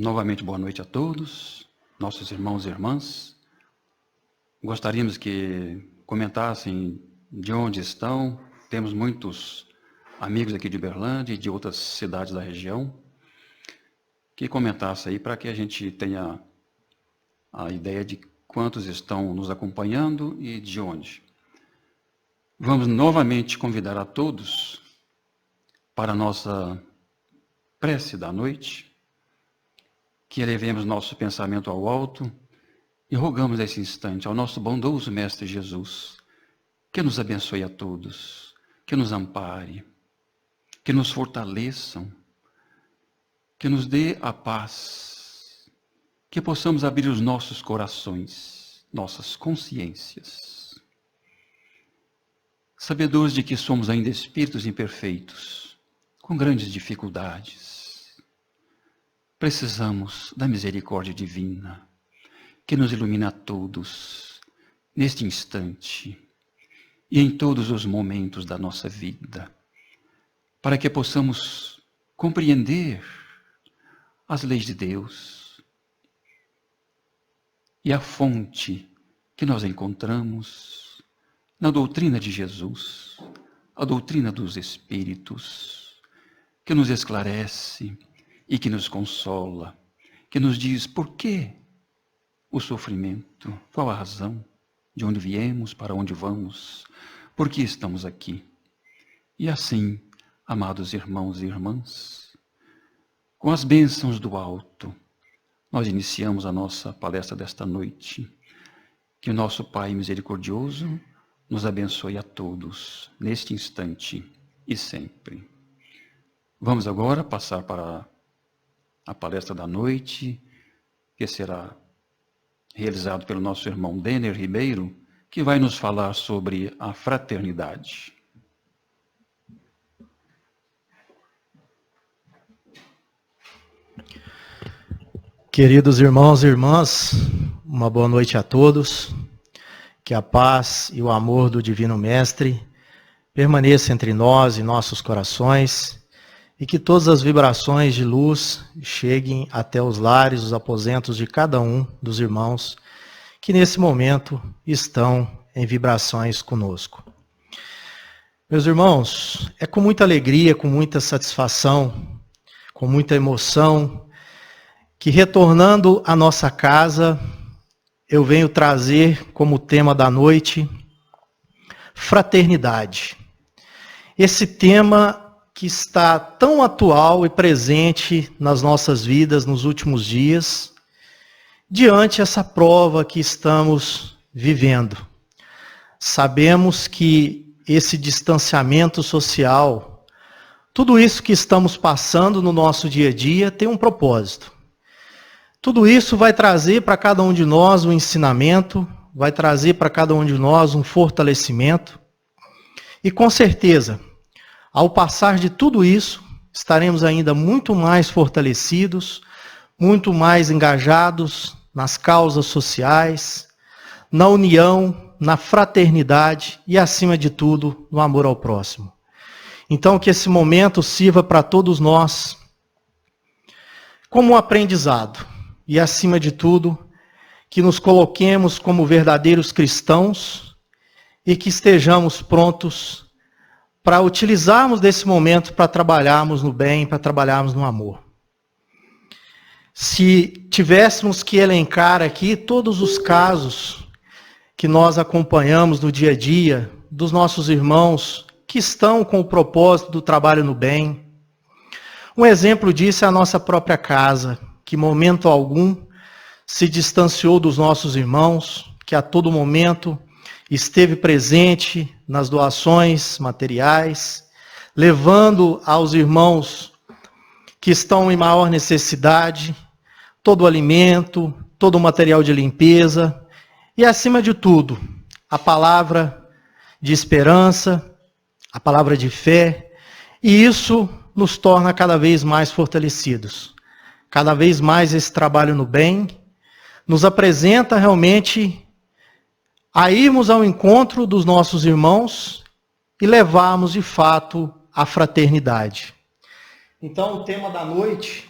Novamente, boa noite a todos, nossos irmãos e irmãs. Gostaríamos que comentassem de onde estão. Temos muitos amigos aqui de Uberlândia e de outras cidades da região. Que comentassem aí para que a gente tenha a ideia de quantos estão nos acompanhando e de onde. Vamos novamente convidar a todos para a nossa prece da noite, que elevemos nosso pensamento ao alto e rogamos nesse instante ao nosso bondoso Mestre Jesus, que nos abençoe a todos, que nos ampare, que nos fortaleçam, que nos dê a paz, que possamos abrir os nossos corações, nossas consciências, sabedores de que somos ainda espíritos imperfeitos, com grandes dificuldades. Precisamos da misericórdia divina, que nos ilumina a todos, neste instante e em todos os momentos da nossa vida, para que possamos compreender as leis de Deus e a fonte que nós encontramos na doutrina de Jesus, a doutrina dos Espíritos, que nos esclarece e que nos consola, que nos diz por que o sofrimento, qual a razão, de onde viemos, para onde vamos, por que estamos aqui. E assim, amados irmãos e irmãs, com as bênçãos do alto, nós iniciamos a nossa palestra desta noite. Que o nosso Pai misericordioso nos abençoe a todos, neste instante e sempre. Vamos agora passar para a palestra da noite, que será realizado pelo nosso irmão Denner Ribeiro, que vai nos falar sobre a fraternidade. Queridos irmãos e irmãs, uma boa noite a todos. Que a paz e o amor do Divino Mestre permaneça entre nós e nossos corações, e que todas as vibrações de luz cheguem até os lares, os aposentos de cada um dos irmãos que nesse momento estão em vibrações conosco. Meus irmãos, é com muita alegria, com muita satisfação, com muita emoção, que retornando à nossa casa, eu venho trazer como tema da noite, fraternidade. Esse tema que está tão atual e presente nas nossas vidas nos últimos dias, diante essa prova que estamos vivendo. Sabemos que esse distanciamento social, tudo isso que estamos passando no nosso dia a dia tem um propósito. Tudo isso vai trazer para cada um de nós um ensinamento, vai trazer para cada um de nós um fortalecimento. E com certeza, ao passar de tudo isso, estaremos ainda muito mais fortalecidos, muito mais engajados nas causas sociais, na união, na fraternidade e, acima de tudo, no amor ao próximo. Então, que esse momento sirva para todos nós como um aprendizado e, acima de tudo, que nos coloquemos como verdadeiros cristãos e que estejamos prontos para utilizarmos desse momento para trabalharmos no bem, para trabalharmos no amor. Se tivéssemos que elencar aqui todos os casos que nós acompanhamos no dia a dia, dos nossos irmãos que estão com o propósito do trabalho no bem, um exemplo disso é a nossa própria casa, que em momento algum se distanciou dos nossos irmãos, que a todo momento esteve presente nas doações materiais, levando aos irmãos que estão em maior necessidade todo o alimento, todo o material de limpeza e, acima de tudo, a palavra de esperança, a palavra de fé, e isso nos torna cada vez mais fortalecidos. Cada vez mais esse trabalho no bem nos apresenta realmente a irmos ao encontro dos nossos irmãos e levarmos de fato a fraternidade. Então o tema da noite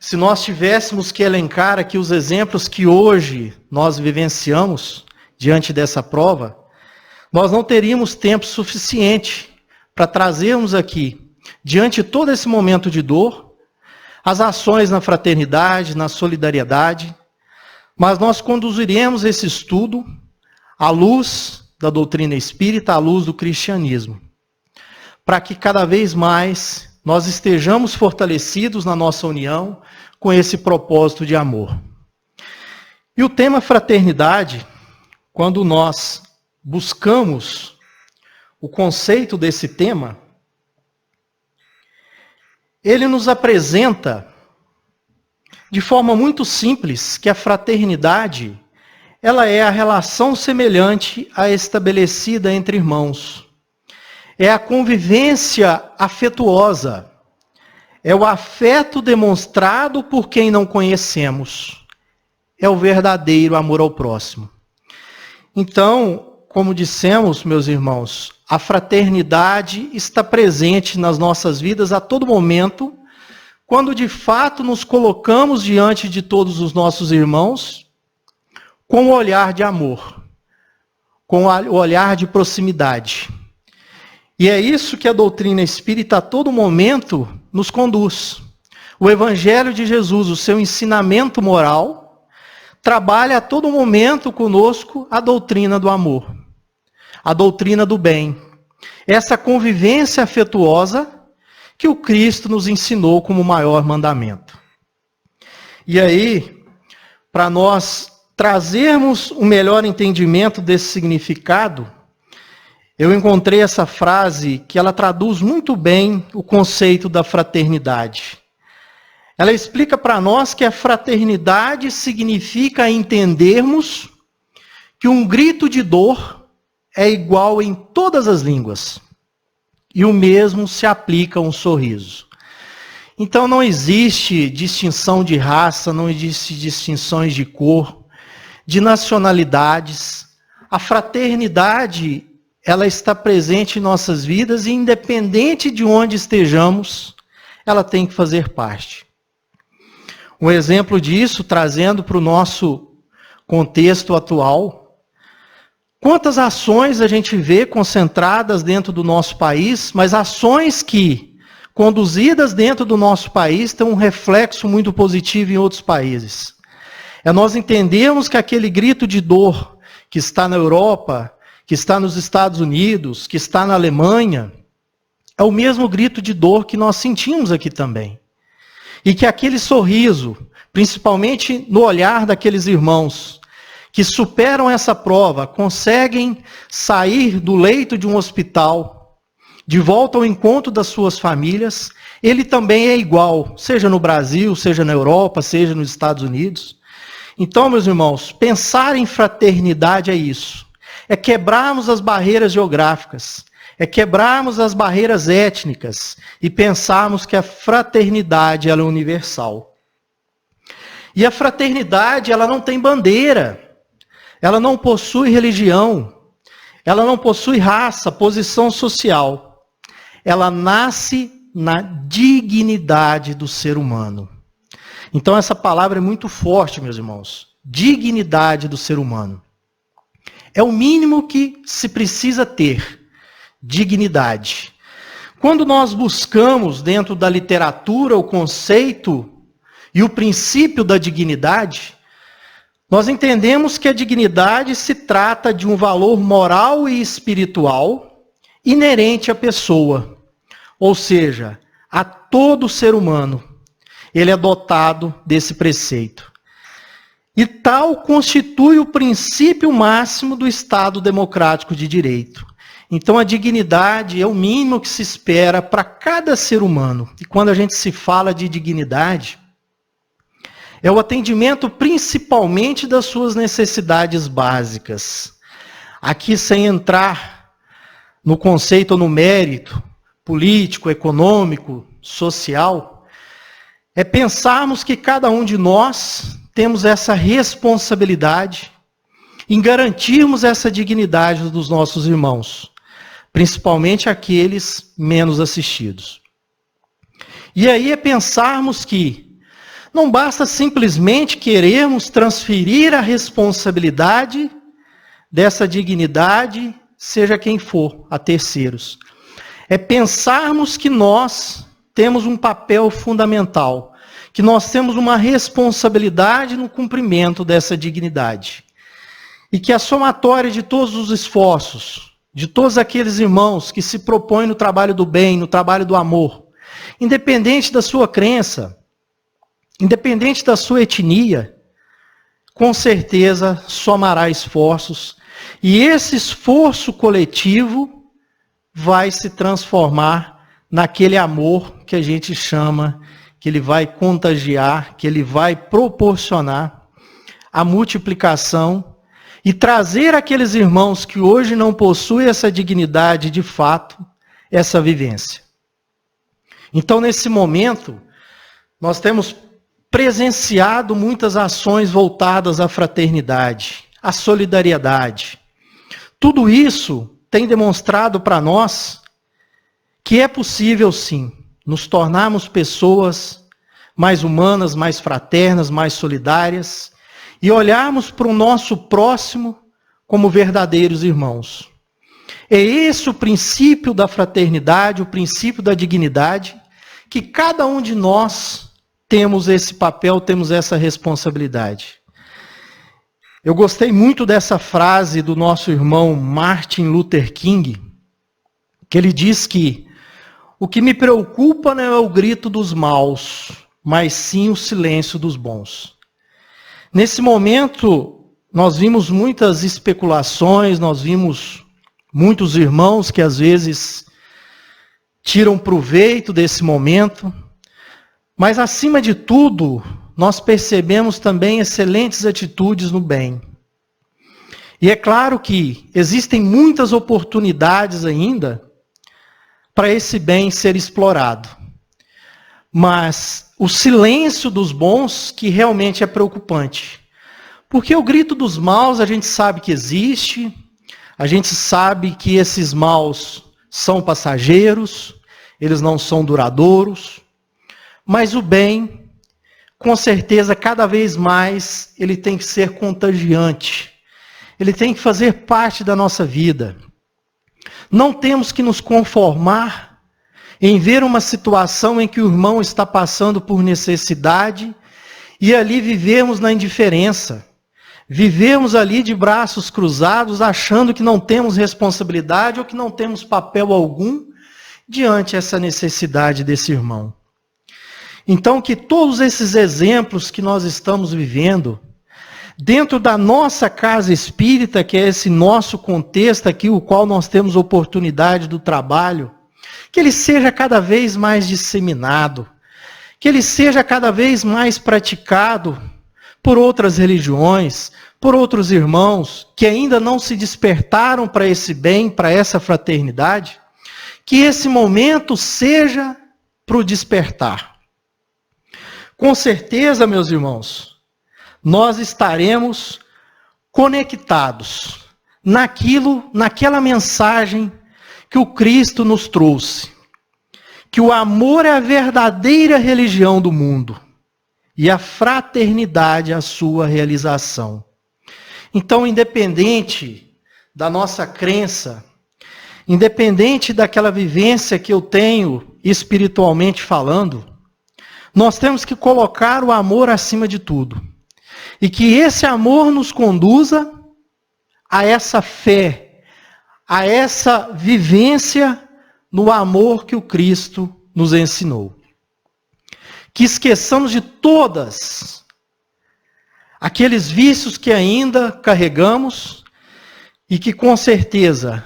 se nós tivéssemos que elencar aqui os exemplos que hoje nós vivenciamos diante dessa prova, nós não teríamos tempo suficiente para trazermos aqui, diante de todo esse momento de dor, as ações na fraternidade, na solidariedade, mas nós conduziremos esse estudo à luz da doutrina espírita, à luz do cristianismo, para que cada vez mais nós estejamos fortalecidos na nossa união com esse propósito de amor. E o tema fraternidade, quando nós buscamos o conceito desse tema, ele nos apresenta de forma muito simples que a fraternidade, ela é a relação semelhante à estabelecida entre irmãos. É a convivência afetuosa. É o afeto demonstrado por quem não conhecemos. É o verdadeiro amor ao próximo. Então, como dissemos, meus irmãos, a fraternidade está presente nas nossas vidas a todo momento, quando de fato nos colocamos diante de todos os nossos irmãos com o olhar de amor, com o olhar de proximidade. E é isso que a doutrina espírita a todo momento nos conduz. O Evangelho de Jesus, o seu ensinamento moral, trabalha a todo momento conosco a doutrina do amor, a doutrina do bem. Essa convivência afetuosa que o Cristo nos ensinou como maior mandamento. E aí, para nós trazermos um melhor entendimento desse significado, eu encontrei essa frase que ela traduz muito bem o conceito da fraternidade. Ela explica para nós que a fraternidade significa entendermos que um grito de dor é igual em todas as línguas. E o mesmo se aplica a um sorriso. Então não existe distinção de raça, não existe distinções de cor, de nacionalidades. A fraternidade, ela está presente em nossas vidas e independente de onde estejamos, ela tem que fazer parte. Um exemplo disso, trazendo para o nosso contexto atual, quantas ações a gente vê concentradas dentro do nosso país, mas ações que, conduzidas dentro do nosso país, têm um reflexo muito positivo em outros países. É nós entendermos que aquele grito de dor que está na Europa, que está nos Estados Unidos, que está na Alemanha, é o mesmo grito de dor que nós sentimos aqui também. E que aquele sorriso, principalmente no olhar daqueles irmãos que superam essa prova, conseguem sair do leito de um hospital, de volta ao encontro das suas famílias, ele também é igual, seja no Brasil, seja na Europa, seja nos Estados Unidos. Então, meus irmãos, pensar em fraternidade é isso. É quebrarmos as barreiras geográficas, é quebrarmos as barreiras étnicas e pensarmos que a fraternidade ela é universal. E a fraternidade ela não tem bandeira, ela não possui religião, ela não possui raça, posição social. Ela nasce na dignidade do ser humano. Então essa palavra é muito forte, meus irmãos. Dignidade do ser humano. É o mínimo que se precisa ter. Dignidade. Quando nós buscamos dentro da literatura o conceito e o princípio da dignidade, nós entendemos que a dignidade se trata de um valor moral e espiritual inerente à pessoa, ou seja, a todo ser humano. Ele é dotado desse preceito. E tal constitui o princípio máximo do Estado democrático de direito. Então a dignidade é o mínimo que se espera para cada ser humano. E quando a gente se fala de dignidade, é o atendimento principalmente das suas necessidades básicas. Aqui sem entrar no conceito ou no mérito político, econômico, social, é pensarmos que cada um de nós temos essa responsabilidade em garantirmos essa dignidade dos nossos irmãos, principalmente aqueles menos assistidos. E aí é pensarmos que Não basta simplesmente querermos transferir a responsabilidade dessa dignidade, seja quem for, a terceiros. É pensarmos que nós temos um papel fundamental, que nós temos uma responsabilidade no cumprimento dessa dignidade. E que a somatória de todos os esforços, de todos aqueles irmãos que se propõem no trabalho do bem, no trabalho do amor, independente da sua crença, independente da sua etnia, com certeza somará esforços, e esse esforço coletivo vai se transformar naquele amor que a gente chama, que ele vai contagiar, que ele vai proporcionar a multiplicação e trazer aqueles irmãos que hoje não possuem essa dignidade de fato, essa vivência. Então, nesse momento, nós temos presenciado muitas ações voltadas à fraternidade, à solidariedade. Tudo isso tem demonstrado para nós que é possível, sim, nos tornarmos pessoas mais humanas, mais fraternas, mais solidárias e olharmos para o nosso próximo como verdadeiros irmãos. É esse o princípio da fraternidade, o princípio da dignidade, que cada um de nós temos esse papel, temos essa responsabilidade. Eu gostei muito dessa frase do nosso irmão Martin Luther King, que ele diz que o que me preocupa não é o grito dos maus, mas sim o silêncio dos bons. Nesse momento, nós vimos muitas especulações, nós vimos muitos irmãos que às vezes tiram proveito desse momento, mas acima de tudo, nós percebemos também excelentes atitudes no bem. E é claro que existem muitas oportunidades ainda para esse bem ser explorado. Mas o silêncio dos bons que realmente é preocupante. Porque o grito dos maus a gente sabe que existe, a gente sabe que esses maus são passageiros, eles não são duradouros, mas o bem, com certeza, cada vez mais, ele tem que ser contagiante. Ele tem que fazer parte da nossa vida. Não temos que nos conformar em ver uma situação em que o irmão está passando por necessidade e ali vivemos na indiferença. Vivemos ali de braços cruzados, achando que não temos responsabilidade ou que não temos papel algum diante dessa necessidade desse irmão. Então, que todos esses exemplos que nós estamos vivendo, dentro da nossa casa espírita, que é esse nosso contexto aqui, o qual nós temos oportunidade do trabalho, que ele seja cada vez mais disseminado, que ele seja cada vez mais praticado por outras religiões, por outros irmãos que ainda não se despertaram para esse bem, para essa fraternidade, que esse momento seja para o despertar. Com certeza, meus irmãos, nós estaremos conectados naquela mensagem que o Cristo nos trouxe, que o amor é a verdadeira religião do mundo e a fraternidade a sua realização. Então, independente da nossa crença, independente daquela vivência que eu tenho espiritualmente falando, nós temos que colocar o amor acima de tudo. E que esse amor nos conduza a essa fé, a essa vivência no amor que o Cristo nos ensinou. Que esqueçamos de todas aqueles vícios que ainda carregamos e que com certeza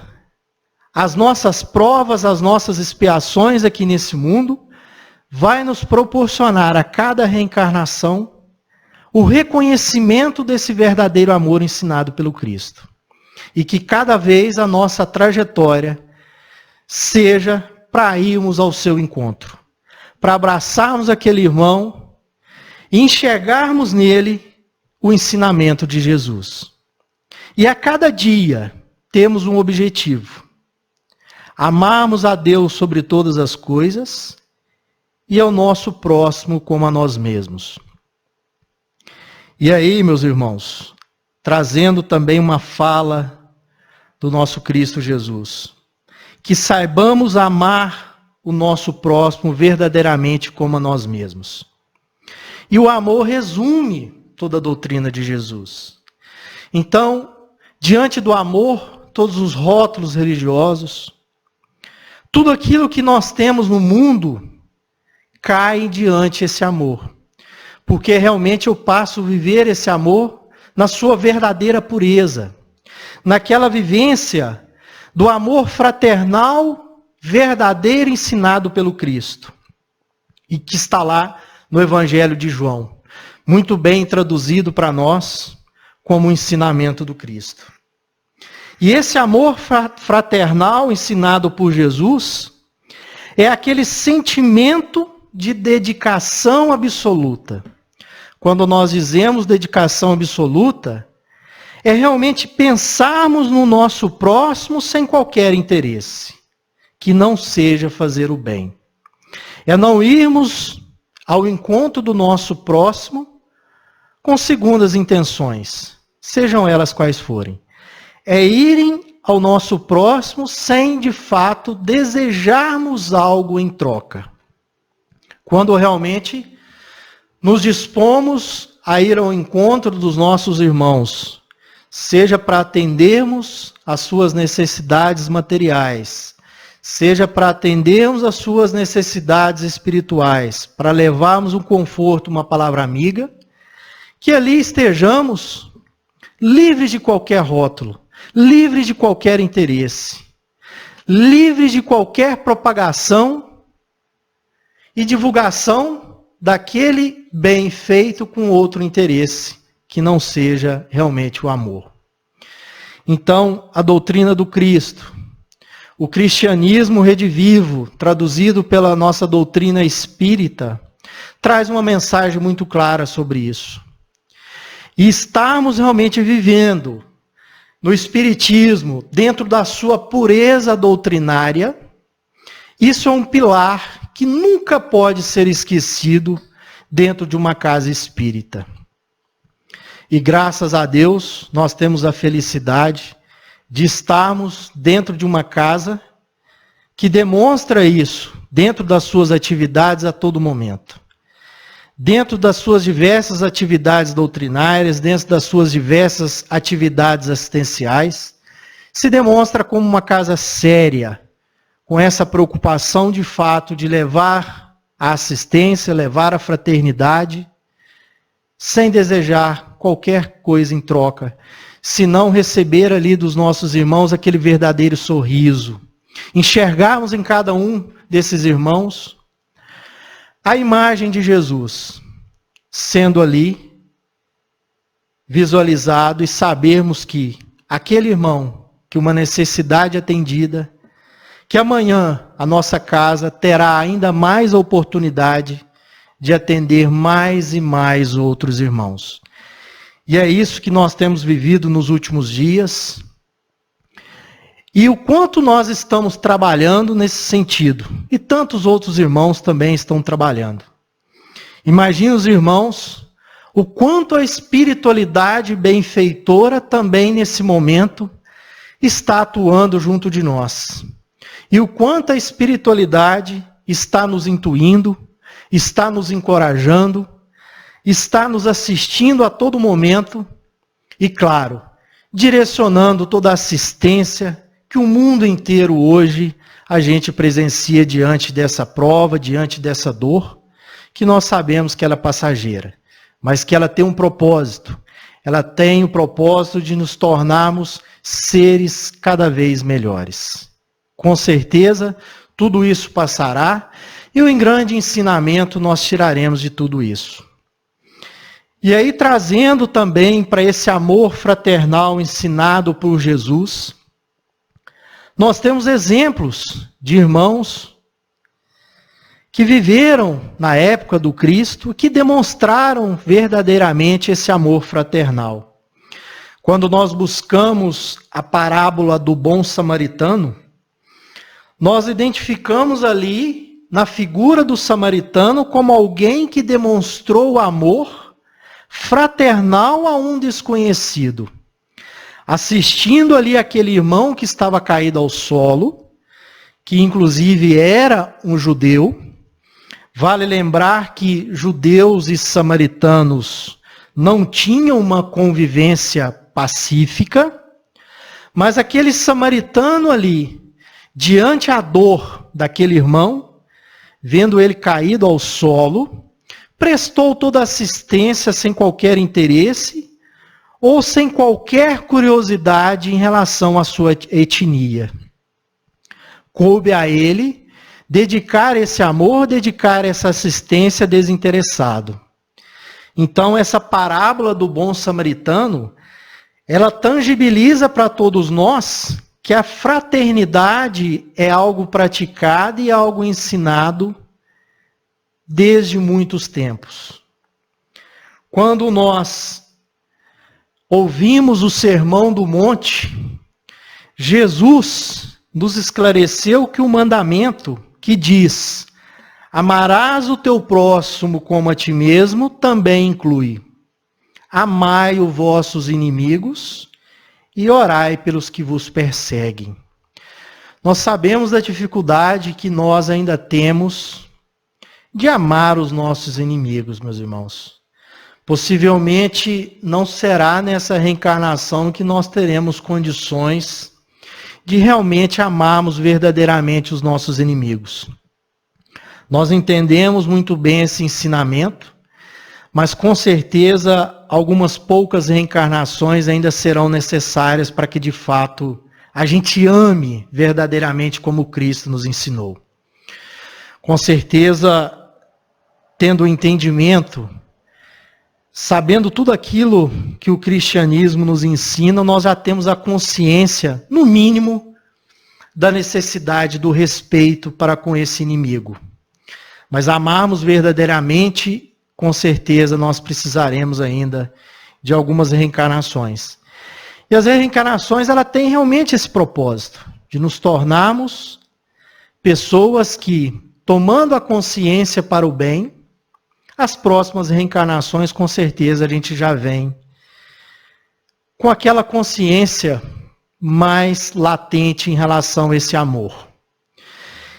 as nossas provas, as nossas expiações aqui nesse mundo vai nos proporcionar a cada reencarnação o reconhecimento desse verdadeiro amor ensinado pelo Cristo. E que cada vez a nossa trajetória seja para irmos ao seu encontro, para abraçarmos aquele irmão e enxergarmos nele o ensinamento de Jesus. E a cada dia temos um objetivo: amarmos a Deus sobre todas as coisas e ao nosso próximo como a nós mesmos. E aí, meus irmãos, trazendo também uma fala do nosso Cristo Jesus, que saibamos amar o nosso próximo verdadeiramente como a nós mesmos. E o amor resume toda a doutrina de Jesus. Então, diante do amor, todos os rótulos religiosos, tudo aquilo que nós temos no mundo cai diante esse amor. Porque realmente eu passo a viver esse amor na sua verdadeira pureza. Naquela vivência do amor fraternal verdadeiro ensinado pelo Cristo. E que está lá no Evangelho de João. Muito bem traduzido para nós como o ensinamento do Cristo. E esse amor fraternal ensinado por Jesus é aquele sentimento de dedicação absoluta. Quando nós dizemos dedicação absoluta, é realmente pensarmos no nosso próximo sem qualquer interesse, que não seja fazer o bem. É não irmos ao encontro do nosso próximo com segundas intenções, sejam elas quais forem. É irem ao nosso próximo sem, de fato, desejarmos algo em troca. Quando realmente nos dispomos a ir ao encontro dos nossos irmãos, seja para atendermos às suas necessidades materiais, seja para atendermos às suas necessidades espirituais, para levarmos um conforto, uma palavra amiga, que ali estejamos livres de qualquer rótulo, livres de qualquer interesse, livres de qualquer propagação e divulgação daquele bem feito com outro interesse, que não seja realmente o amor. Então, a doutrina do Cristo, o cristianismo redivivo, traduzido pela nossa doutrina espírita, traz uma mensagem muito clara sobre isso. E estarmos realmente vivendo no espiritismo, dentro da sua pureza doutrinária, isso é um pilar que nunca pode ser esquecido dentro de uma casa espírita. E graças a Deus, nós temos a felicidade de estarmos dentro de uma casa que demonstra isso, dentro das suas atividades a todo momento. Dentro das suas diversas atividades doutrinárias, dentro das suas diversas atividades assistenciais, se demonstra como uma casa séria, com essa preocupação de fato de levar a assistência, levar a fraternidade, sem desejar qualquer coisa em troca, senão receber ali dos nossos irmãos aquele verdadeiro sorriso. Enxergarmos em cada um desses irmãos a imagem de Jesus, sendo ali visualizado e sabermos que aquele irmão, que uma necessidade atendida, que amanhã a nossa casa terá ainda mais oportunidade de atender mais e mais outros irmãos. E é isso que nós temos vivido nos últimos dias. E o quanto nós estamos trabalhando nesse sentido. E tantos outros irmãos também estão trabalhando. Imagine os irmãos, o quanto a espiritualidade benfeitora também nesse momento está atuando junto de nós. E o quanto a espiritualidade está nos intuindo, está nos encorajando, está nos assistindo a todo momento e, claro, direcionando toda a assistência que o mundo inteiro hoje a gente presencia diante dessa prova, diante dessa dor, que nós sabemos que ela é passageira, mas que ela tem um propósito. Ela tem o propósito de nos tornarmos seres cada vez melhores. Com certeza, tudo isso passará e um grande ensinamento nós tiraremos de tudo isso. E aí, trazendo também para esse amor fraternal ensinado por Jesus, nós temos exemplos de irmãos que viveram na época do Cristo, que demonstraram verdadeiramente esse amor fraternal. Quando nós buscamos a parábola do bom samaritano, nós identificamos ali, na figura do samaritano, como alguém que demonstrou amor fraternal a um desconhecido, assistindo ali aquele irmão que estava caído ao solo, que inclusive era um judeu. Vale lembrar que judeus e samaritanos não tinham uma convivência pacífica, mas aquele samaritano ali, diante a dor daquele irmão, vendo ele caído ao solo, prestou toda assistência sem qualquer interesse ou sem qualquer curiosidade em relação à sua etnia. Coube a ele dedicar esse amor, dedicar essa assistência desinteressado. Então, essa parábola do bom samaritano, ela tangibiliza para todos nós que a fraternidade é algo praticado e algo ensinado desde muitos tempos. Quando nós ouvimos o Sermão do Monte, Jesus nos esclareceu que o mandamento que diz: amarás o teu próximo como a ti mesmo, também inclui: amai os vossos inimigos e orai pelos que vos perseguem. Nós sabemos da dificuldade que nós ainda temos de amar os nossos inimigos, meus irmãos. Possivelmente não será nessa reencarnação que nós teremos condições de realmente amarmos verdadeiramente os nossos inimigos. Nós entendemos muito bem esse ensinamento, mas com certeza algumas poucas reencarnações ainda serão necessárias para que de fato a gente ame verdadeiramente como Cristo nos ensinou. Com certeza, tendo o entendimento, sabendo tudo aquilo que o cristianismo nos ensina, nós já temos a consciência, no mínimo, da necessidade do respeito para com esse inimigo. Mas amarmos verdadeiramente, com certeza nós precisaremos ainda de algumas reencarnações. E as reencarnações, ela tem realmente esse propósito, de nos tornarmos pessoas que, tomando a consciência para o bem, as próximas reencarnações, com certeza, a gente já vem com aquela consciência mais latente em relação a esse amor.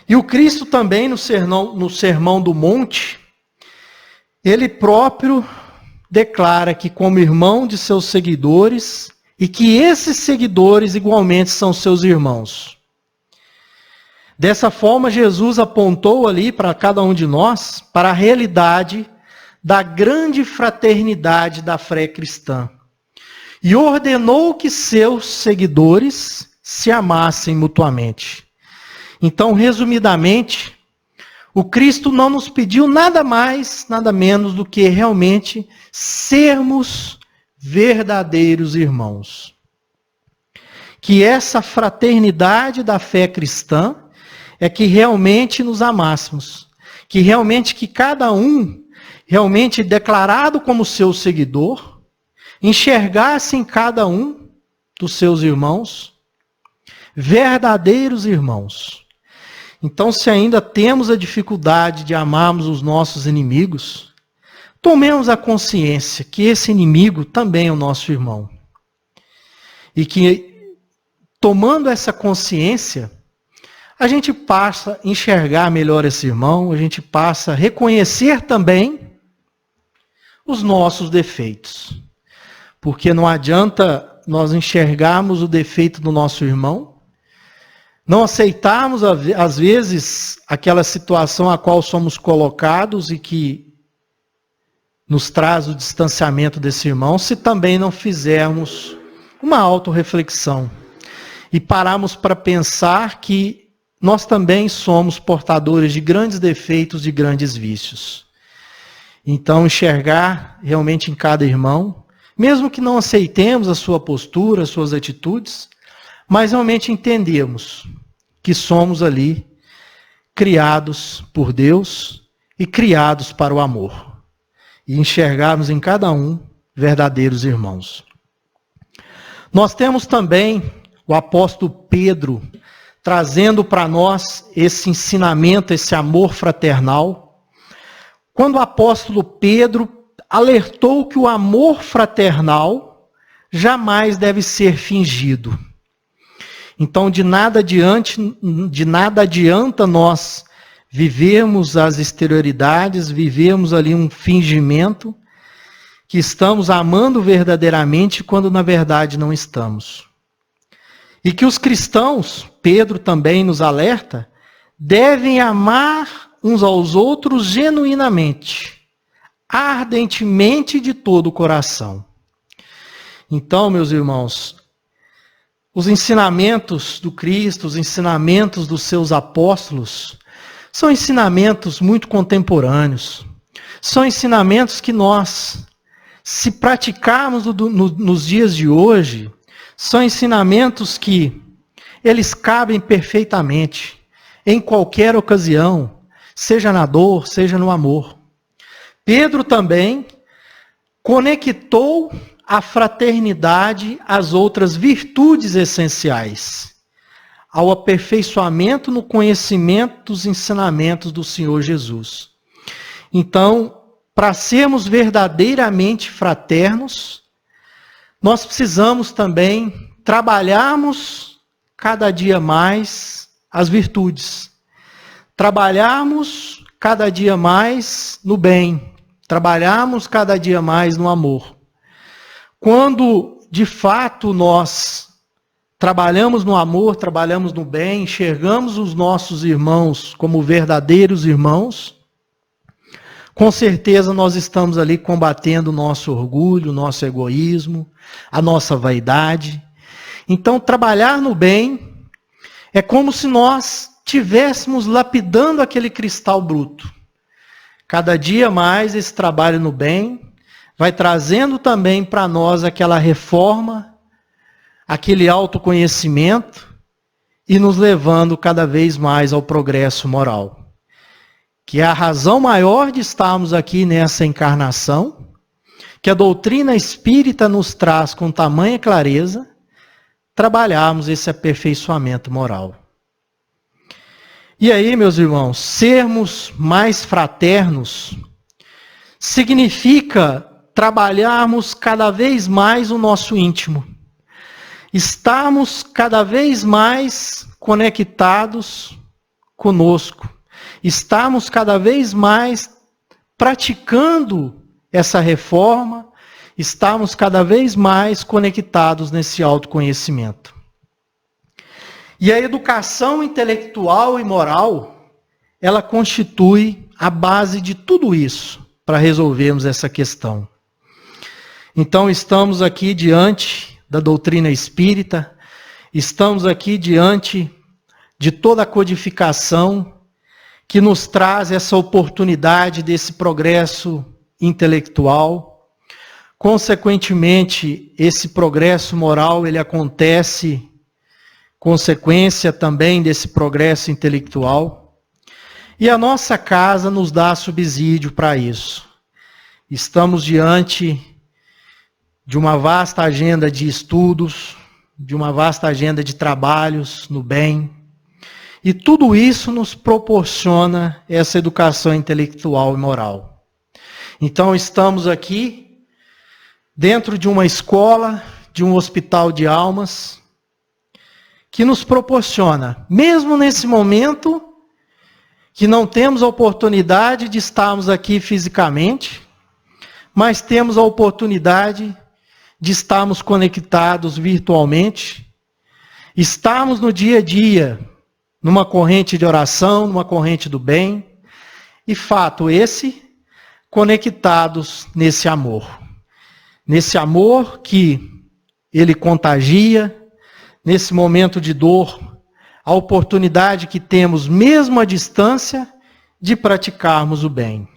E o Cristo também, no Sermão do Monte, ele próprio declara que como irmão de seus seguidores, e que esses seguidores igualmente são seus irmãos. Dessa forma, Jesus apontou ali para cada um de nós, para a realidade da grande fraternidade da fé cristã. E ordenou que seus seguidores se amassem mutuamente. Então, resumidamente, o Cristo não nos pediu nada mais, nada menos do que realmente sermos verdadeiros irmãos. Que essa fraternidade da fé cristã é que realmente nos amássemos. Que realmente que cada um, realmente declarado como seu seguidor, enxergasse em cada um dos seus irmãos verdadeiros irmãos. Então, se ainda temos a dificuldade de amarmos os nossos inimigos, tomemos a consciência que esse inimigo também é o nosso irmão. E que, tomando essa consciência, a gente passa a enxergar melhor esse irmão, a gente passa a reconhecer também os nossos defeitos. Porque não adianta nós enxergarmos o defeito do nosso irmão, não aceitarmos, às vezes, aquela situação a qual somos colocados e que nos traz o distanciamento desse irmão, se também não fizermos uma autorreflexão e pararmos para pensar que nós também somos portadores de grandes defeitos, de grandes vícios. Então, enxergar realmente em cada irmão, mesmo que não aceitemos a sua postura, as suas atitudes, mas realmente entendemos que somos ali criados por Deus e criados para o amor. E enxergarmos em cada um verdadeiros irmãos. Nós temos também o apóstolo Pedro trazendo para nós esse ensinamento, esse amor fraternal. Quando o apóstolo Pedro alertou que o amor fraternal jamais deve ser fingido. Então, de nada adianta nós vivermos as exterioridades, vivermos ali um fingimento, que estamos amando verdadeiramente quando na verdade não estamos. E que os cristãos, Pedro também nos alerta, devem amar uns aos outros genuinamente, ardentemente de todo o coração. Então, meus irmãos, os ensinamentos do Cristo, os ensinamentos dos seus apóstolos, são ensinamentos muito contemporâneos. São ensinamentos que nós, se praticarmos nos dias de hoje, são ensinamentos que eles cabem perfeitamente em qualquer ocasião, seja na dor, seja no amor. Pedro também conectou a fraternidade às outras virtudes essenciais, ao aperfeiçoamento no conhecimento dos ensinamentos do Senhor Jesus. Então, para sermos verdadeiramente fraternos, nós precisamos também trabalharmos cada dia mais as virtudes. Trabalharmos cada dia mais no bem. Trabalharmos cada dia mais no amor. Quando, de fato, nós trabalhamos no amor, trabalhamos no bem, enxergamos os nossos irmãos como verdadeiros irmãos, com certeza nós estamos ali combatendo o nosso orgulho, o nosso egoísmo, a nossa vaidade. Então, trabalhar no bem é como se nós estivéssemos lapidando aquele cristal bruto. Cada dia mais esse trabalho no bem vai trazendo também para nós aquela reforma, aquele autoconhecimento e nos levando cada vez mais ao progresso moral. Que é a razão maior de estarmos aqui nessa encarnação, que a doutrina espírita nos traz com tamanha clareza, trabalharmos esse aperfeiçoamento moral. E aí, meus irmãos, sermos mais fraternos significa trabalharmos cada vez mais o nosso íntimo. Estarmos cada vez mais conectados conosco. Estarmos cada vez mais praticando essa reforma, estarmos cada vez mais conectados nesse autoconhecimento. E a educação intelectual e moral, ela constitui a base de tudo isso para resolvermos essa questão. Então, estamos aqui diante da doutrina espírita, estamos aqui diante de toda a codificação que nos traz essa oportunidade desse progresso intelectual. Consequentemente, esse progresso moral, ele acontece consequência também desse progresso intelectual. E a nossa casa nos dá subsídio para isso. Estamos diante de uma vasta agenda de estudos, de uma vasta agenda de trabalhos no bem. E tudo isso nos proporciona essa educação intelectual e moral. Então estamos aqui dentro de uma escola, de um hospital de almas, que nos proporciona, mesmo nesse momento, que não temos a oportunidade de estarmos aqui fisicamente, mas temos a oportunidade de estarmos conectados virtualmente, estarmos no dia a dia, numa corrente de oração, numa corrente do bem, e fato esse, conectados nesse amor que ele contagia, nesse momento de dor, a oportunidade que temos, mesmo à distância, de praticarmos o bem.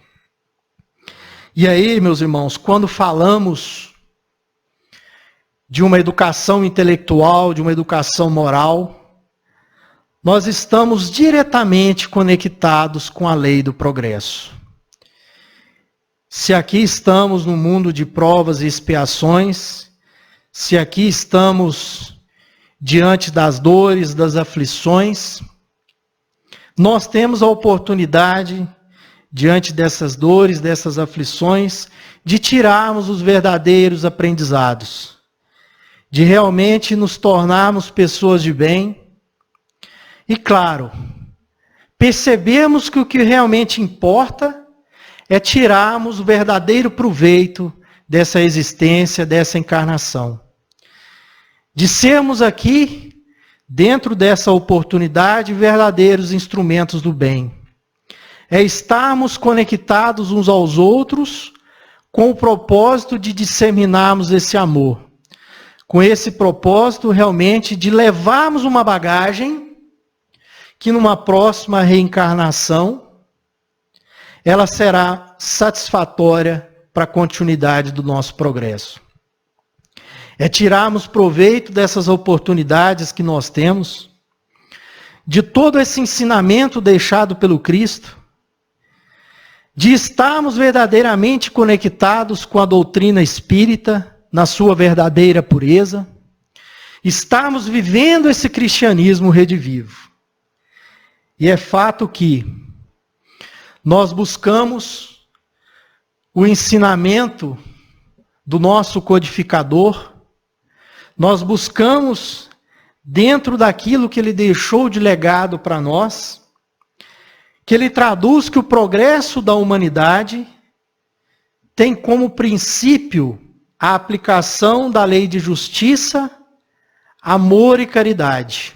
E aí, meus irmãos, quando falamos de uma educação intelectual, de uma educação moral, nós estamos diretamente conectados com a lei do progresso. Se aqui estamos no mundo de provas e expiações, se aqui estamos diante das dores, das aflições, nós temos a oportunidade diante dessas dores, dessas aflições, de tirarmos os verdadeiros aprendizados, de realmente nos tornarmos pessoas de bem. E claro, percebemos que o que realmente importa é tirarmos o verdadeiro proveito dessa existência, dessa encarnação. De sermos aqui, dentro dessa oportunidade, verdadeiros instrumentos do bem. É estarmos conectados uns aos outros com o propósito de disseminarmos esse amor. Com esse propósito, realmente, de levarmos uma bagagem que numa próxima reencarnação, ela será satisfatória para a continuidade do nosso progresso. É tirarmos proveito dessas oportunidades que nós temos, de todo esse ensinamento deixado pelo Cristo, de estarmos verdadeiramente conectados com a doutrina espírita, na sua verdadeira pureza, estarmos vivendo esse cristianismo redivivo. E é fato que nós buscamos o ensinamento do nosso codificador, nós buscamos, dentro daquilo que ele deixou de legado para nós, que ele traduz que o progresso da humanidade tem como princípio a aplicação da lei de justiça, amor e caridade.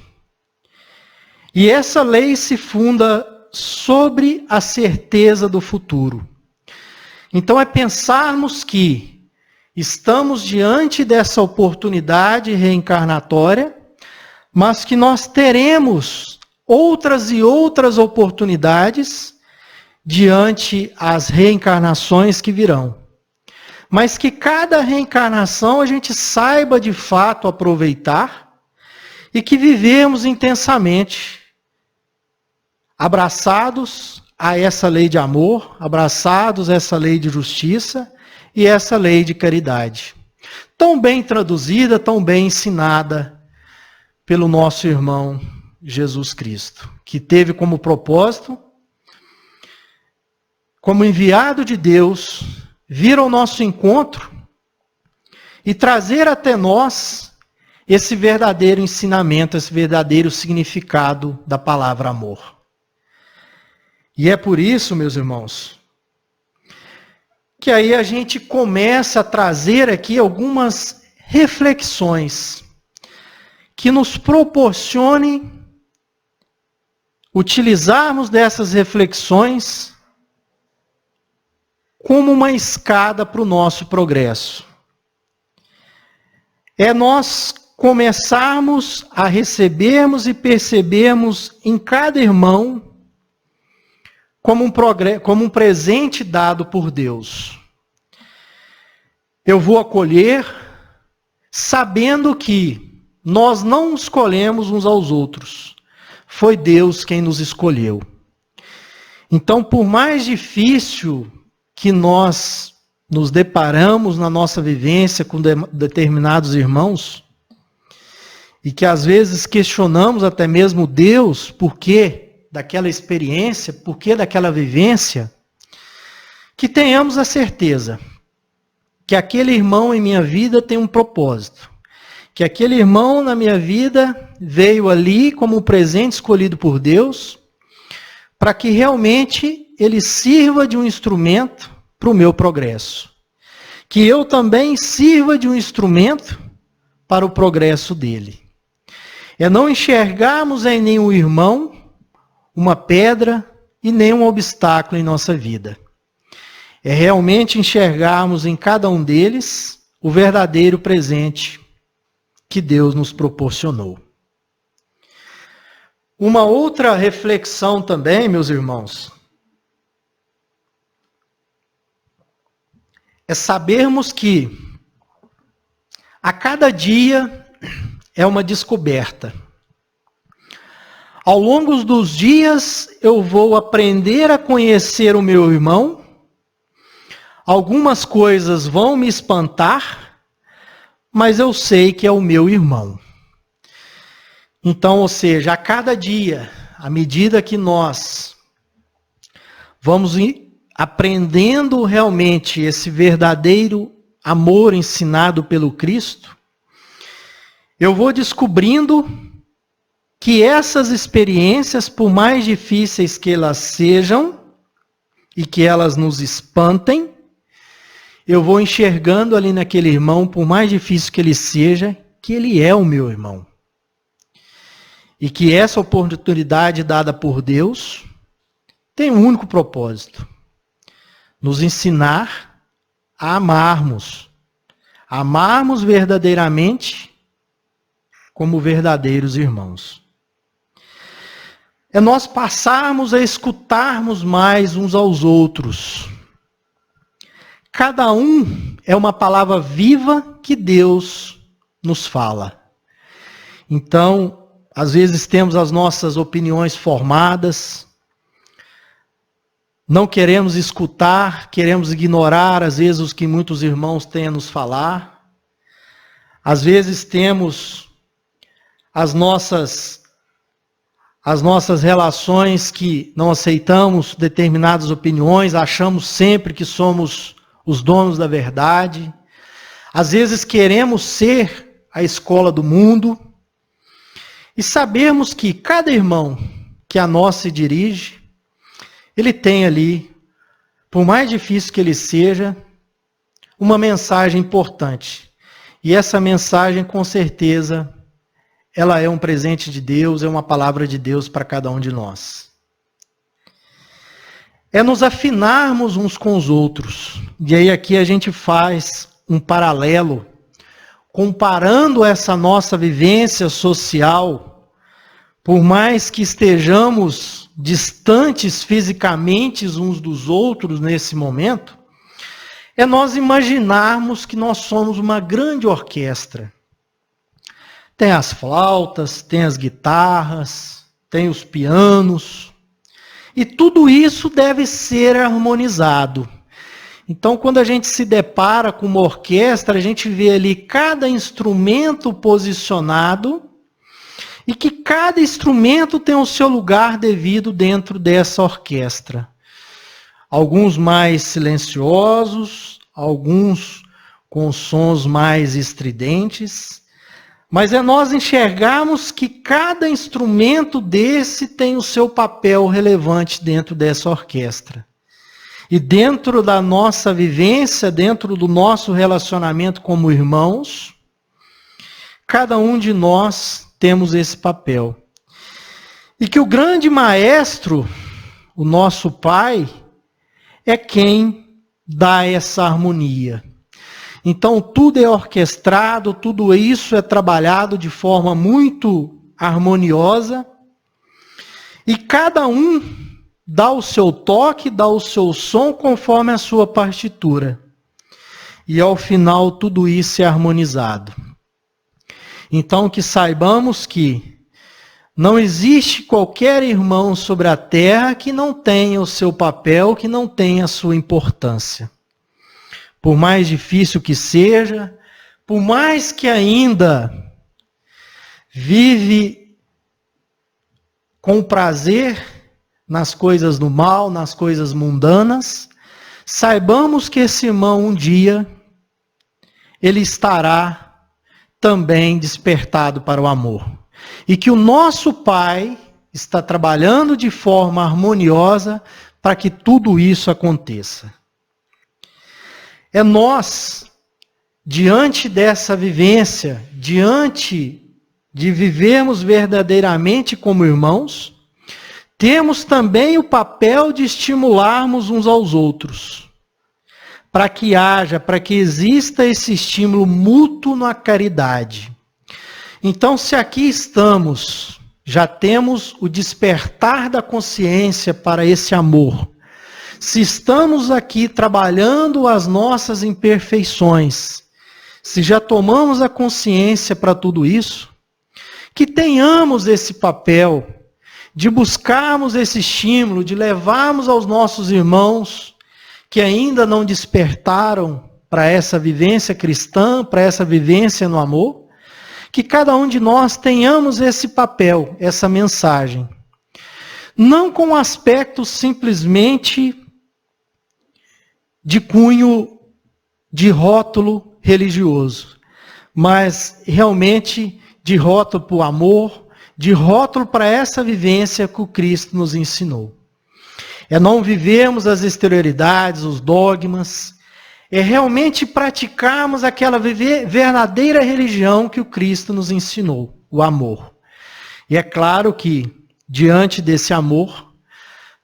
E essa lei se funda sobre a certeza do futuro. Então é pensarmos que estamos diante dessa oportunidade reencarnatória, mas que nós teremos outras e outras oportunidades diante as reencarnações que virão. Mas que cada reencarnação a gente saiba de fato aproveitar e que vivemos intensamente, abraçados a essa lei de amor, abraçados a essa lei de justiça e essa lei de caridade. Tão bem traduzida, tão bem ensinada pelo nosso irmão Jesus Cristo, que teve como propósito, como enviado de Deus, vir ao nosso encontro e trazer até nós esse verdadeiro ensinamento, esse verdadeiro significado da palavra amor. E é por isso, meus irmãos, que aí a gente começa a trazer aqui algumas reflexões que nos proporcionem utilizarmos dessas reflexões como uma escada para o nosso progresso. É nós começarmos a recebermos e percebermos em cada irmão como um presente dado por Deus. Eu vou acolher sabendo que nós não escolhemos uns aos outros. Foi Deus quem nos escolheu. Então, por mais difícil que nós nos deparamos na nossa vivência com determinados irmãos, e que às vezes questionamos até mesmo Deus, por que daquela experiência, por que daquela vivência, que tenhamos a certeza que aquele irmão em minha vida tem um propósito, que aquele irmão na minha vida veio ali como um presente escolhido por Deus, para que realmente ele sirva de um instrumento para o meu progresso. Que eu também sirva de um instrumento para o progresso dele. É não enxergarmos em nenhum irmão uma pedra e nenhum obstáculo em nossa vida. É realmente enxergarmos em cada um deles o verdadeiro presente que Deus nos proporcionou. Uma outra reflexão também, meus irmãos, é sabermos que a cada dia é uma descoberta. Ao longo dos dias eu vou aprender a conhecer o meu irmão. Algumas coisas vão me espantar, mas eu sei que é o meu irmão. Então, ou seja, a cada dia, à medida que nós vamos aprendendo realmente esse verdadeiro amor ensinado pelo Cristo, eu vou descobrindo que essas experiências, por mais difíceis que elas sejam e que elas nos espantem, eu vou enxergando ali naquele irmão, por mais difícil que ele seja, que ele é o meu irmão. E que essa oportunidade dada por Deus tem um único propósito: nos ensinar a amarmos verdadeiramente como verdadeiros irmãos. É nós passarmos a escutarmos mais uns aos outros. Cada um é uma palavra viva que Deus nos fala. Então, às vezes temos as nossas opiniões formadas, não queremos escutar, queremos ignorar, às vezes, os que muitos irmãos têm a nos falar. Às vezes temos as nossas relações que não aceitamos determinadas opiniões, achamos sempre que somos os donos da verdade. Às vezes queremos ser a escola do mundo. E sabemos que cada irmão que a nós se dirige, ele tem ali, por mais difícil que ele seja, uma mensagem importante. E essa mensagem, com certeza, ela é um presente de Deus, é uma palavra de Deus para cada um de nós. É nos afinarmos uns com os outros. E aí aqui a gente faz um paralelo, comparando essa nossa vivência social, por mais que estejamos distantes fisicamente uns dos outros nesse momento, é nós imaginarmos que nós somos uma grande orquestra. Tem as flautas, tem as guitarras, tem os pianos, e tudo isso deve ser harmonizado. Então, quando a gente se depara com uma orquestra, a gente vê ali cada instrumento posicionado e que cada instrumento tem o seu lugar devido dentro dessa orquestra. Alguns mais silenciosos, alguns com sons mais estridentes, mas é nós enxergarmos que cada instrumento desse tem o seu papel relevante dentro dessa orquestra. E dentro da nossa vivência, dentro do nosso relacionamento como irmãos, cada um de nós temos esse papel. E que o grande maestro, o nosso Pai, é quem dá essa harmonia. Então tudo é orquestrado, tudo isso é trabalhado de forma muito harmoniosa, e cada um dá o seu toque, dá o seu som conforme a sua partitura. E ao final tudo isso é harmonizado. Então que saibamos que não existe qualquer irmão sobre a terra que não tenha o seu papel, que não tenha a sua importância. Por mais difícil que seja, por mais que ainda vive com prazer nas coisas do mal, nas coisas mundanas, saibamos que esse irmão um dia, ele estará também despertado para o amor. E que o nosso Pai está trabalhando de forma harmoniosa para que tudo isso aconteça. É nós, diante dessa vivência, diante de vivermos verdadeiramente como irmãos, temos também o papel de estimularmos uns aos outros, para que haja, para que exista esse estímulo mútuo na caridade. Então, se aqui estamos, já temos o despertar da consciência para esse amor. Se estamos aqui trabalhando as nossas imperfeições, se já tomamos a consciência para tudo isso, que tenhamos esse papel de buscarmos esse estímulo, de levarmos aos nossos irmãos que ainda não despertaram para essa vivência cristã, para essa vivência no amor, que cada um de nós tenhamos esse papel, essa mensagem. Não com um aspecto simplesmente de cunho de rótulo religioso, mas realmente de rótulo para o amor, de rótulo para essa vivência que o Cristo nos ensinou. É não vivermos as exterioridades, os dogmas, é realmente praticarmos aquela verdadeira religião que o Cristo nos ensinou, o amor. E é claro que, diante desse amor,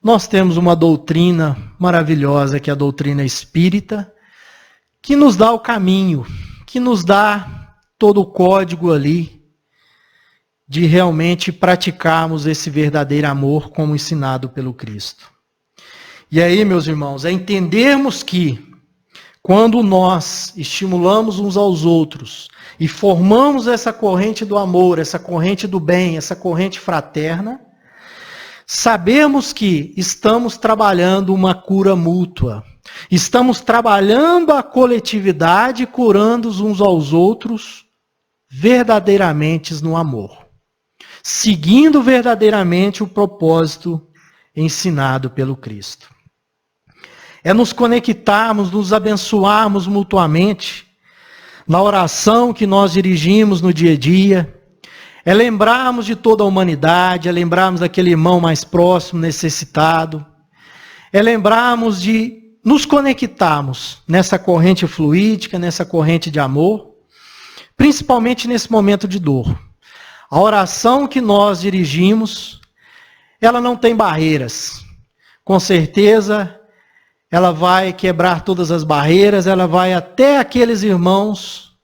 nós temos uma doutrina maravilhosa, que é a doutrina espírita, que nos dá o caminho, que nos dá todo o código ali, de realmente praticarmos esse verdadeiro amor como ensinado pelo Cristo. E aí, meus irmãos, é entendermos que, quando nós estimulamos uns aos outros e formamos essa corrente do amor, essa corrente do bem, essa corrente fraterna, sabemos que estamos trabalhando uma cura mútua. Estamos trabalhando a coletividade, curando uns aos outros verdadeiramente no amor. Seguindo verdadeiramente o propósito ensinado pelo Cristo. É nos conectarmos, nos abençoarmos mutuamente, na oração que nós dirigimos no dia a dia, é lembrarmos de toda a humanidade, é lembrarmos daquele irmão mais próximo, necessitado, é lembrarmos de nos conectarmos nessa corrente fluídica, nessa corrente de amor, principalmente nesse momento de dor. A oração que nós dirigimos, ela não tem barreiras. Com certeza, ela vai quebrar todas as barreiras, ela vai até aqueles irmãos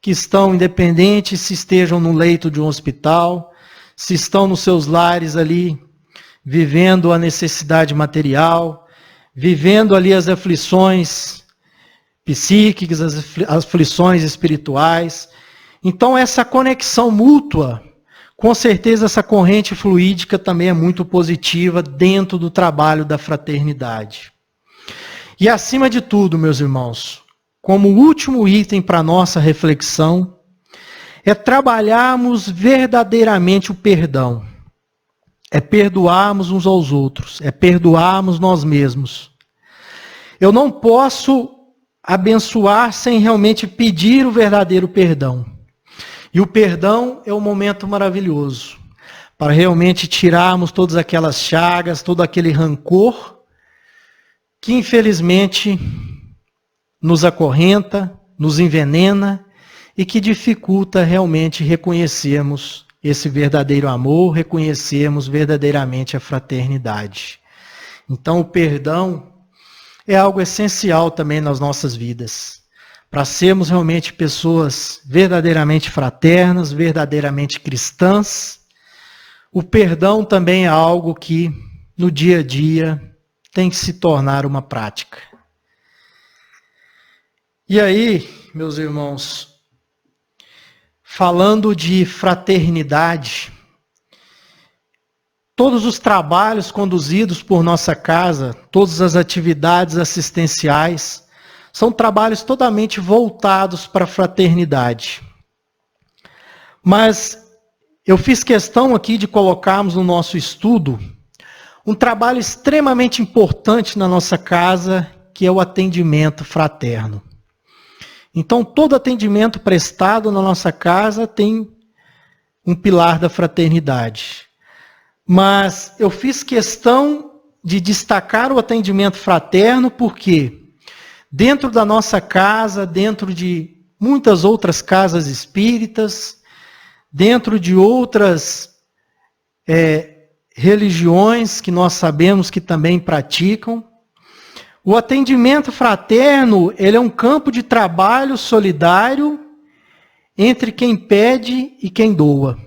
que estão independentes, se estejam no leito de um hospital, se estão nos seus lares ali, vivendo a necessidade material, vivendo ali as aflições psíquicas, as aflições espirituais. Então essa conexão mútua, com certeza essa corrente fluídica também é muito positiva dentro do trabalho da fraternidade. E acima de tudo, meus irmãos, como último item para a nossa reflexão, é trabalharmos verdadeiramente o perdão. É perdoarmos uns aos outros, é perdoarmos nós mesmos. Eu não posso abençoar sem realmente pedir o verdadeiro perdão. E o perdão é um momento maravilhoso para realmente tirarmos todas aquelas chagas, todo aquele rancor que infelizmente nos acorrenta, nos envenena e que dificulta realmente reconhecermos esse verdadeiro amor, reconhecermos verdadeiramente a fraternidade. Então o perdão é algo essencial também nas nossas vidas, para sermos realmente pessoas verdadeiramente fraternas, verdadeiramente cristãs. O perdão também é algo que no dia a dia tem que se tornar uma prática. E aí, meus irmãos, falando de fraternidade, todos os trabalhos conduzidos por nossa casa, todas as atividades assistenciais, são trabalhos totalmente voltados para a fraternidade. Mas eu fiz questão aqui de colocarmos no nosso estudo um trabalho extremamente importante na nossa casa, que é o atendimento fraterno. Então, todo atendimento prestado na nossa casa tem um pilar da fraternidade. Mas eu fiz questão de destacar o atendimento fraterno porque dentro da nossa casa, dentro de muitas outras casas espíritas, dentro de outras religiões que nós sabemos que também praticam, o atendimento fraterno, ele é um campo de trabalho solidário entre quem pede e quem doa.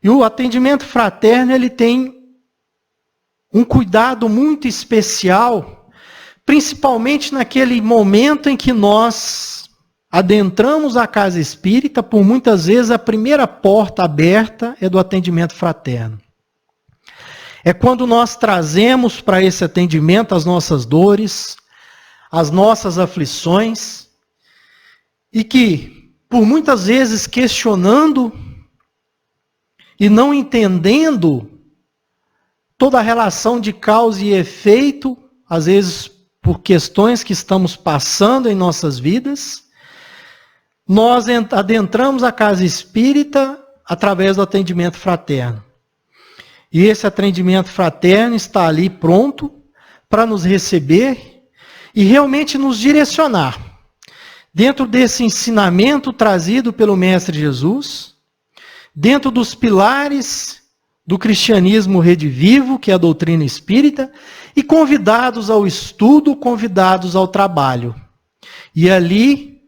E o atendimento fraterno, ele tem um cuidado muito especial, principalmente naquele momento em que nós adentramos a casa espírita, por muitas vezes a primeira porta aberta é do atendimento fraterno. É quando nós trazemos para esse atendimento as nossas dores, as nossas aflições, e que, por muitas vezes questionando e não entendendo toda a relação de causa e efeito, às vezes por questões que estamos passando em nossas vidas, nós adentramos a casa espírita através do atendimento fraterno. E esse atendimento fraterno está ali pronto para nos receber e realmente nos direcionar. Dentro desse ensinamento trazido pelo Mestre Jesus, dentro dos pilares do cristianismo redivivo, que é a doutrina espírita, e convidados ao estudo, convidados ao trabalho. E ali,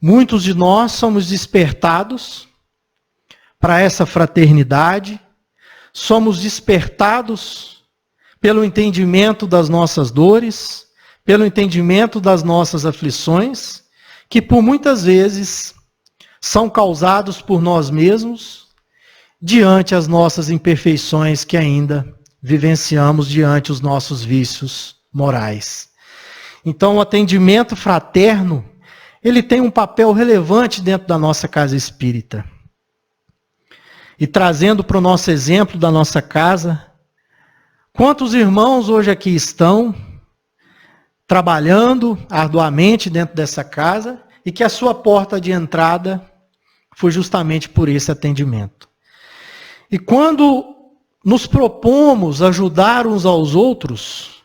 muitos de nós somos despertados para essa fraternidade, somos despertados pelo entendimento das nossas dores, pelo entendimento das nossas aflições, que por muitas vezes são causados por nós mesmos, diante as nossas imperfeições que ainda vivenciamos diante os nossos vícios morais. Então, o atendimento fraterno, ele tem um papel relevante dentro da nossa casa espírita. E trazendo para o nosso exemplo da nossa casa, quantos irmãos hoje aqui estão trabalhando arduamente dentro dessa casa e que a sua porta de entrada foi justamente por esse atendimento. E quando nos propomos ajudar uns aos outros,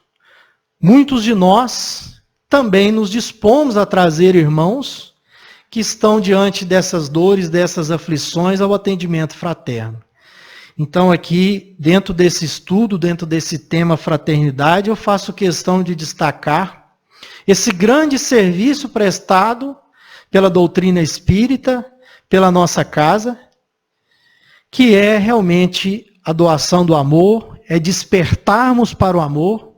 muitos de nós também nos dispomos a trazer irmãos que estão diante dessas dores, dessas aflições, ao atendimento fraterno. Então aqui, dentro desse estudo, dentro desse tema fraternidade, eu faço questão de destacar esse grande serviço prestado pela doutrina espírita, pela nossa casa, que é realmente a doação do amor, é despertarmos para o amor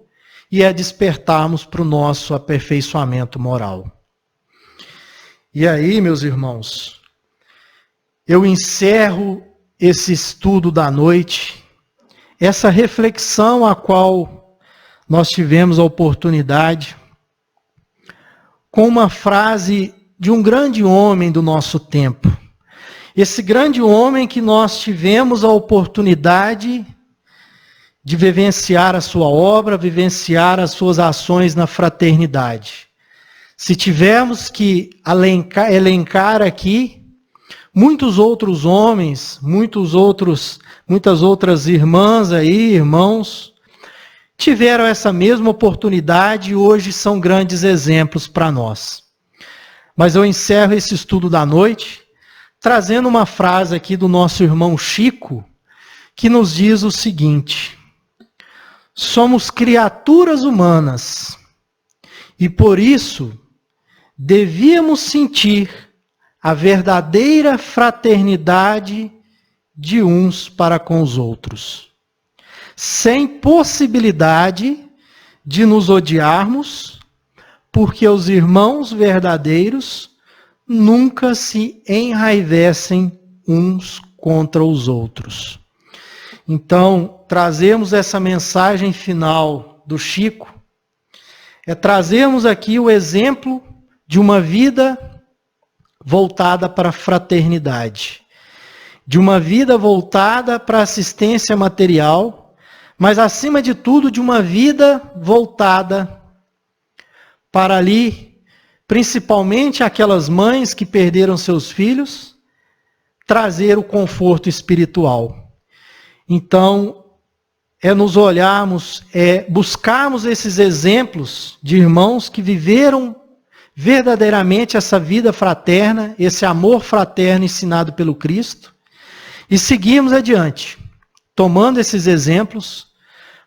e é despertarmos para o nosso aperfeiçoamento moral. E aí, meus irmãos, eu encerro esse estudo da noite, essa reflexão a qual nós tivemos a oportunidade, com uma frase de um grande homem do nosso tempo. Esse grande homem que nós tivemos a oportunidade de vivenciar a sua obra, vivenciar as suas ações na fraternidade. Se tivermos que elencar aqui, muitos outros homens, muitas outras irmãs aí, irmãos, tiveram essa mesma oportunidade e hoje são grandes exemplos para nós. Mas eu encerro esse estudo da noite trazendo uma frase aqui do nosso irmão Chico, que nos diz o seguinte: somos criaturas humanas e por isso devíamos sentir a verdadeira fraternidade de uns para com os outros, sem possibilidade de nos odiarmos, porque os irmãos verdadeiros nunca se enraivecem uns contra os outros. Então, trazemos essa mensagem final do Chico, trazemos aqui o exemplo de uma vida voltada para a fraternidade, de uma vida voltada para a assistência material, mas acima de tudo de uma vida voltada para ali, principalmente aquelas mães que perderam seus filhos, trazer o conforto espiritual. Então, nos olharmos, buscarmos esses exemplos de irmãos que viveram verdadeiramente essa vida fraterna, esse amor fraterno ensinado pelo Cristo, e seguirmos adiante, tomando esses exemplos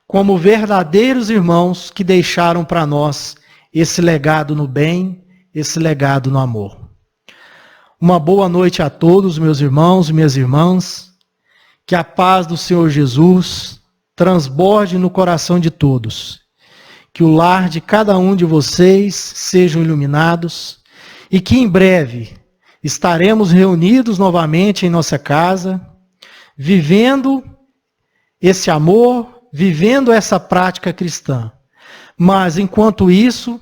como verdadeiros irmãos que deixaram para nós esse legado no bem, esse legado no amor. Uma boa noite a todos, meus irmãos e minhas irmãs. Que a paz do Senhor Jesus transborde no coração de todos. Que o lar de cada um de vocês sejam iluminados e que em breve estaremos reunidos novamente em nossa casa, vivendo esse amor, vivendo essa prática cristã. Mas, enquanto isso,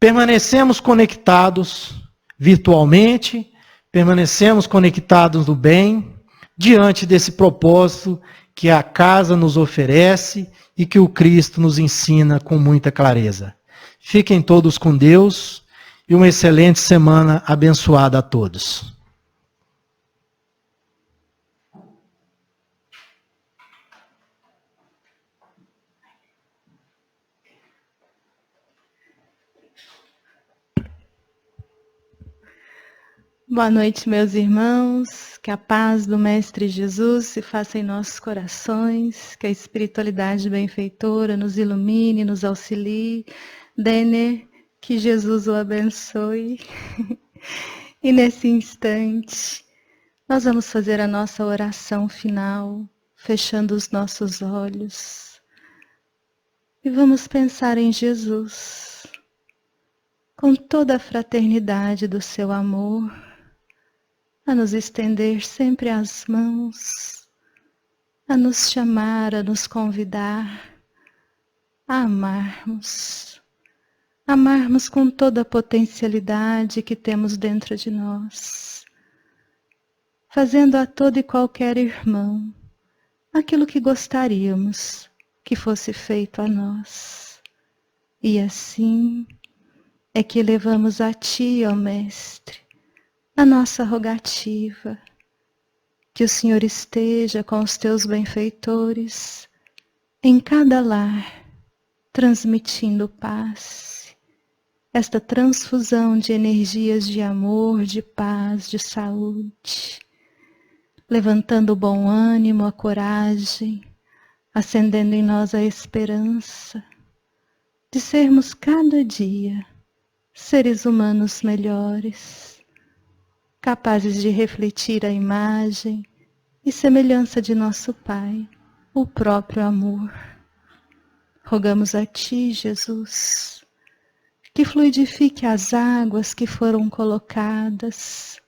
permanecemos conectados virtualmente, permanecemos conectados no bem, diante desse propósito que a casa nos oferece e que o Cristo nos ensina com muita clareza. Fiquem todos com Deus e uma excelente semana abençoada a todos. Boa noite, meus irmãos. Que a paz do Mestre Jesus se faça em nossos corações, que a espiritualidade benfeitora nos ilumine, nos auxilie. Denner, que Jesus o abençoe. E nesse instante, nós vamos fazer a nossa oração final, fechando os nossos olhos. E vamos pensar em Jesus, com toda a fraternidade do seu amor, a nos estender sempre as mãos, a nos chamar, a nos convidar, a amarmos com toda a potencialidade que temos dentro de nós, fazendo a todo e qualquer irmão aquilo que gostaríamos que fosse feito a nós. E assim é que levamos a Ti, ó Mestre, a nossa rogativa, que o Senhor esteja com os Teus benfeitores em cada lar, transmitindo paz, esta transfusão de energias de amor, de paz, de saúde, levantando o bom ânimo, a coragem, acendendo em nós a esperança de sermos cada dia seres humanos melhores, capazes de refletir a imagem e semelhança de nosso Pai, o próprio amor. Rogamos a Ti, Jesus, que fluidifique as águas que foram colocadas,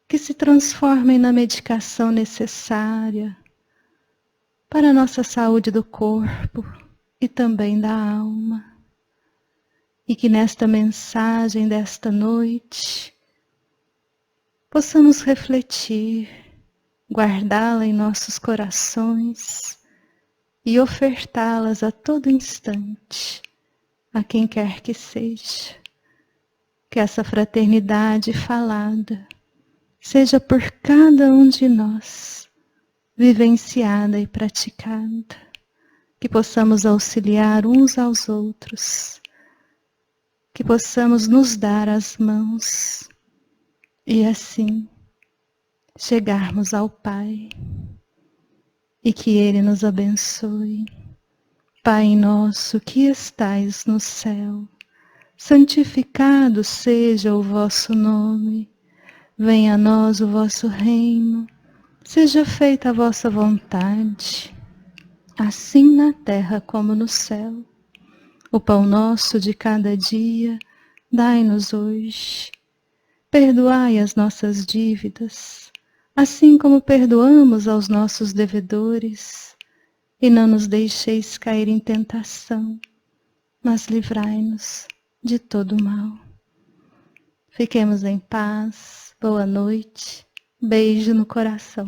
que se transformem na medicação necessária para a nossa saúde do corpo e também da alma. E que nesta mensagem desta noite possamos refletir, guardá-la em nossos corações e ofertá-las a todo instante, a quem quer que seja. Que essa fraternidade falada seja por cada um de nós vivenciada e praticada. Que possamos auxiliar uns aos outros, que possamos nos dar as mãos e assim chegarmos ao Pai e que Ele nos abençoe. Pai nosso que estais no céu, santificado seja o vosso nome. Venha a nós o vosso reino, seja feita a vossa vontade, assim na terra como no céu. O pão nosso de cada dia, dai-nos hoje. Perdoai as nossas dívidas, assim como perdoamos aos nossos devedores. E não nos deixeis cair em tentação, mas livrai-nos de todo mal. Fiquemos em paz, boa noite, beijo no coração.